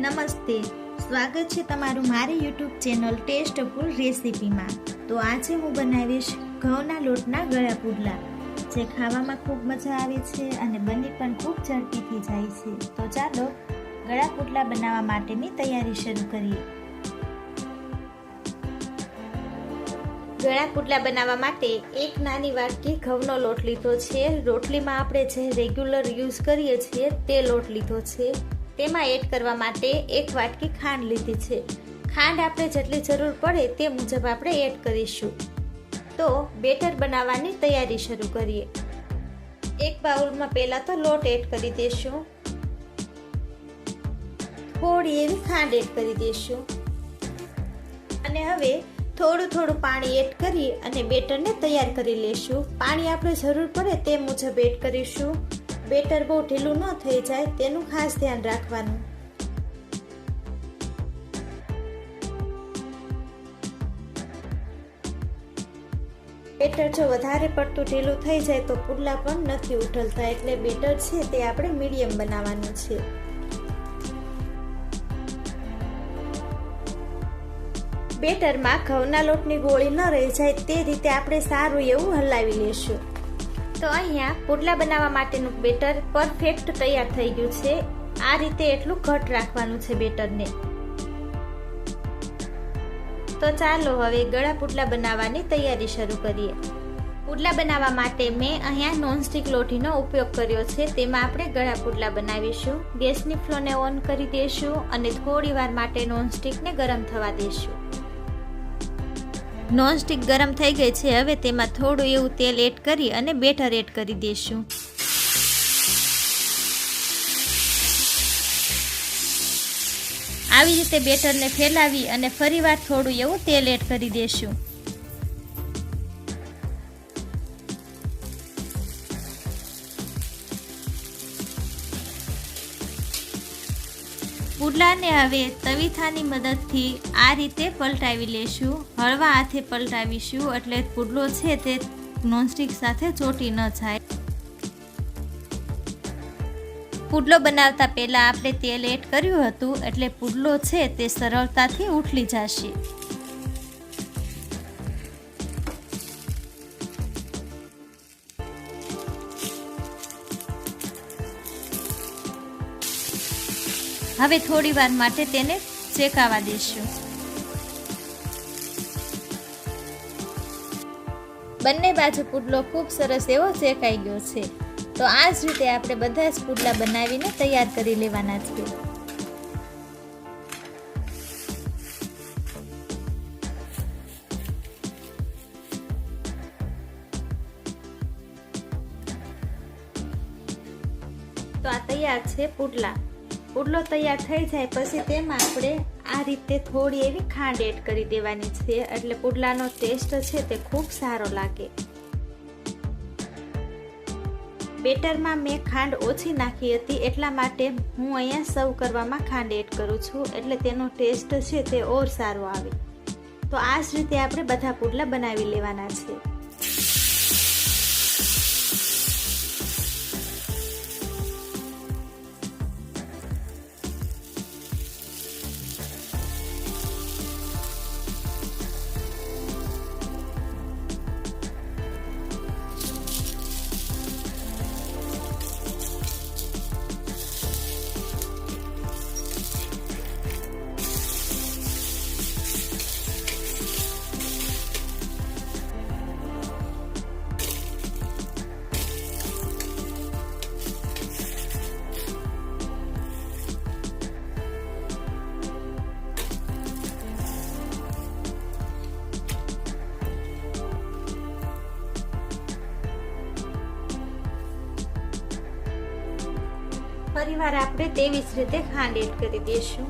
નમસ્તે, સ્વાગત છે તમારું મારી યુટ્યુબ ચેનલ ટેસ્ટફુલ રેસીપીમાં। તો આજે હું બનાવીશ ઘઉંના લોટના ગળા પુડલા, જે ખાવામાં ખૂબ મજા આવે છે અને બની પણ ખૂબ ઝડપીથી જાય છે। તો ચાલો ગળા પુડલા બનાવવા માટેની તૈયારી શરૂ કરીએ। ગળા પુડલા બનાવવા માટે એક નાની વાટકી ઘઉંનો લોટ લીધો છે। રોટલીમાં આપણે જે રેગ્યુલર યુઝ કરીએ છીએ તે લોટ લીધો છે। તેમાં એડ કરવા માટે એક વાટકી ખાંડ લીધી છે। ખાંડ આપણે જેટલી જરૂર પડે તે મુજબ આપણે એડ કરીશું। તો બેટર બનાવવાની તૈયારી શરૂ કરીએ। એક બાઉલમાં પહેલા તો લોટ એડ કરી દેશું, થોડી એવી ખાંડ એડ કરી દેશું અને હવે થોડું પાણી એડ કરી અને બેટરને તૈયાર કરી લેશું। પાણી આપણે જરૂર પડે તે મુજબ એડ કરીશું। બેટર બહુ ઢીલું ન થઈ જાય તેનું ખાસ ધ્યાન રાખવાનું। બેટર જો વધારે પડતું ઢીલું થઈ જાય તો પુડલા પણ નથી ઉઠલતા, એટલે બેટર છે તે આપણે મીડિયમ બનાવવાનું છે। બેટરમાં ઘઉંના લોટની ગોળી ન રહી જાય તે રીતે આપણે સારું એવું હલાવી લેશું। તો અહીંયા પુડલા બનાવવા માટેનું બેટર પરફેક્ટ તૈયાર થઈ ગયું છે। આ રીતે એટલું ઘટ રાખવાનું છે બેટરને। તો ચાલો હવે ગળા પુડલા બનાવવાની તૈયારી શરૂ કરીએ। પુડલા બનાવવા માટે મેં અહીંયા નોનસ્ટિક લોઢીનો ઉપયોગ કર્યો છે, તેમાં આપણે ગળા પુડલા બનાવીશું। ગેસની ફ્લેમને ઓન કરી દઈશું અને થોડી વાર માટે નોનસ્ટિકને ગરમ થવા દઈશું। નોનસ્ટિક ગરમ થઈ ગઈ છે, હવે તેમાં થોડું એવું તેલ એડ કરી અને બેટર એડ કરી દઈશું। આવી રીતે બેટરને ફેલાવી અને ફરીવાર થોડું એવું તેલ એડ કરી દઈશું। પુડલાને હવે તવીથાની મદદથી આ રીતે પલટાવી લેશું। હળવા હાથે પલટાવીશું એટલે પુડલો છે તે નોનસ્ટિક સાથે ચોંટી ન જાય। પુડલો બનાવતા પહેલા આપણે તેલ એડ કર્યું હતું, એટલે પુડલો છે તે સરળતાથી ઉઠલી જશે। હવે થોડી વાર માટે તેને શેકાવા દેશું। બંને બાજુ પુડલો ખૂબ સરસ એવો શેકાઈ ગયો છે। તો આ જ રીતે આપણે બધા જ પુડલા બનાવીને તૈયાર કરી લેવાના છે। તો આ તૈયાર છે પુડલા। પુડલો તૈયાર થઈ જાય પછી તેમાં આપણે આ રીતે થોડી એવી ખાંડ એડ કરી દેવાની છે, એટલે પુડલાનો ટેસ્ટ છે તે ખૂબ સારો લાગે। બેટરમાં મેં ખાંડ ઓછી નાખી હતી, એટલા માટે હું અહીંયા સર્વ કરવામાં ખાંડ એડ કરું છું, એટલે તેનો ટેસ્ટ છે તે ઓર સારો આવે। તો આ જ રીતે આપણે બધા પુડલા બનાવી લેવાના છે। ફરીવાર આપણે તેવી જ રીતે ખાંડ એડ કરી દઈશું।